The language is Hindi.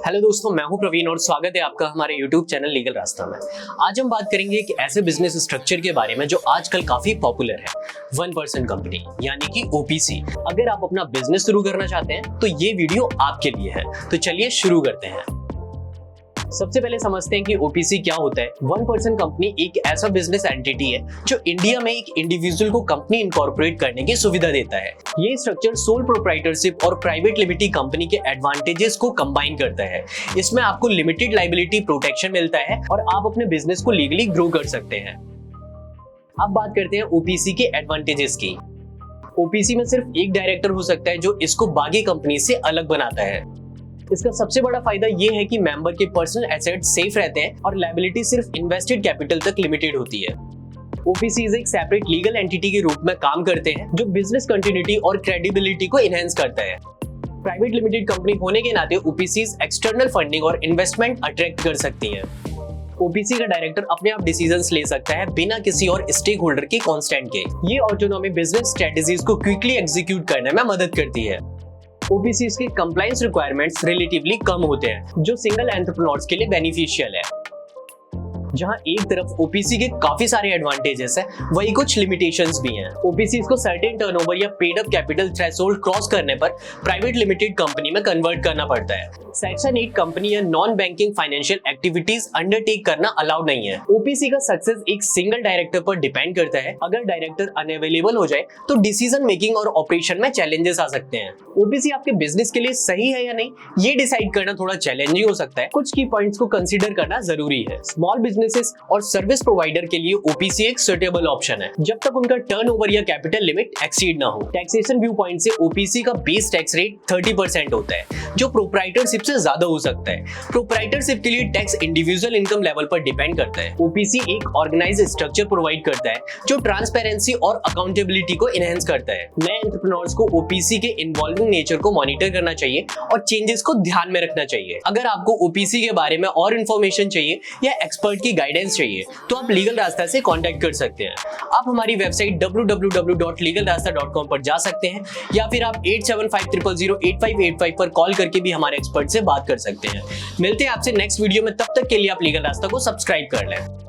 हेलो दोस्तों, मैं हूं प्रवीण और स्वागत है आपका हमारे YouTube चैनल लीगल रास्ता में। आज हम बात करेंगे एक ऐसे बिजनेस स्ट्रक्चर के बारे में जो आजकल काफी पॉपुलर है, 1% कंपनी यानी कि OPC। अगर आप अपना बिजनेस शुरू करना चाहते हैं तो ये वीडियो आपके लिए है। तो चलिए शुरू करते हैं। सबसे पहले समझते हैं कि OPC क्या होता है। 1% कंपनी एक ऐसा बिजनेस एंटिटी है जो इंडिया में एक इंडिविजुअल को कंपनी इनकॉर्पोरेट करने की सुविधा देता है। ये स्ट्रक्चर सोल प्रोप्राइटरशिप और प्राइवेट लिमिटेड कंपनी के एडवांटेजेस को कंबाइन करता है। इसमें आपको लिमिटेड लायबिलिटी प्रोटेक्शन मिलता है और आप अपने बिजनेस को लीगली ग्रो कर सकते हैं। अब बात करते हैं OPC के एडवांटेजेस की। OPC में सिर्फ एक डायरेक्टर हो सकता है जो इसको बाकी कंपनी से अलग बनाता है। इसका सबसे बड़ा फायदा ये है कि मेंबर के पर्सनल एसेट सेफ रहते हैं और लायबिलिटी सिर्फ इन्वेस्टेड कैपिटल तक लिमिटेड होती है। OPCs एक सेपरेट लीगल एंटिटी के रूप में काम करते हैं जो बिजनेस कंटिन्यूटी और क्रेडिबिलिटी को एनहांस करता है। प्राइवेट लिमिटेड कंपनी होने के नाते OPCs एक्सटर्नल फंडिंग और इन्वेस्टमेंट अट्रैक्ट कर सकती हैं। OPC का डायरेक्टर अपने आप डिसीजंस ले सकता है बिना किसी और स्टेक होल्डर के कांस्टेंट के। ये ऑटोनॉमी बिजनेस स्ट्रेटजीज को क्विकली एग्जीक्यूट करने में मदद करती है। OPCs के कंप्लायंस रिक्वायरमेंट्स रिलेटिवली कम होते हैं जो सिंगल एंटरप्रेन्योर्स के लिए बेनिफिशियल है। जहां एक तरफ OPC के काफी सारे एडवांटेजेस हैं, वही कुछ लिमिटेशंस भी हैं। OPCs को सर्टेन टर्नओवर या paid up capital threshold cross करने पर प्राइवेट लिमिटेड कंपनी में कन्वर्ट करना पड़ता है। सेक्शन 8 कंपनी या non banking financial activities undertake करना अलाउड नहीं है। OPC का सक्सेस एक सिंगल डायरेक्टर पर डिपेंड करता है। अगर डायरेक्टर अनअवेलेबल हो जाए तो डिसीजन मेकिंग और ऑपरेशन में चैलेंजेस आ सकते हैं। OPC आपके बिजनेस के लिए सही है या नहीं, ये डिसाइड करना थोड़ा चैलेंजिंग हो सकता है। कुछ की पॉइंट्स को कंसीडर करना जरूरी है। स्मॉल बिजनेसेस और सर्विस प्रोवाइडर के लिए OPC एक सुटेबल ऑप्शन है जब तक उनका टर्नओवर या कैपिटल लिमिट एक्सीड ना हो। टैक्सेशन व्यू पॉइंट से OPC का बेस टैक्स रेट 30% होता है जो प्रोप्राइटरशिप से ज्यादा हो सकता है। प्रोप्राइटरशिप के लिए टैक्स इंडिविजुअल इनकम लेवल पर डिपेंड करता है। OPC एक ऑर्गेनाइज्ड स्ट्रक्चर प्रोवाइड करता है जो ट्रांसपेरेंसी और अकाउंटेबिलिटी को एनहांस करता है। नए एंटरप्रेन्योर्स को OPC के इन्वॉल्विंग नेचर को मॉनिटर करना चाहिए और चेंजेस को ध्यान में रखना चाहिए। अगर आपको OPC के बारे में और इन्फॉर्मेशन चाहिए या एक्सपर्ट की गाइडेंस चाहिए तो आप लीगल रास्ता से कांटेक्ट कर सकते हैं। आप हमारी वेबसाइट www.legalrasta.com पर जा सकते हैं या फिर आप 8750085585 पर कॉल करके भी हमारे एक्सपर्ट से बात कर सकते हैं। मिलते हैं आपसे नेक्स्ट वीडियो में, तब तक के लिए आप लीगल रास्ता को सब्सक्राइब कर लें।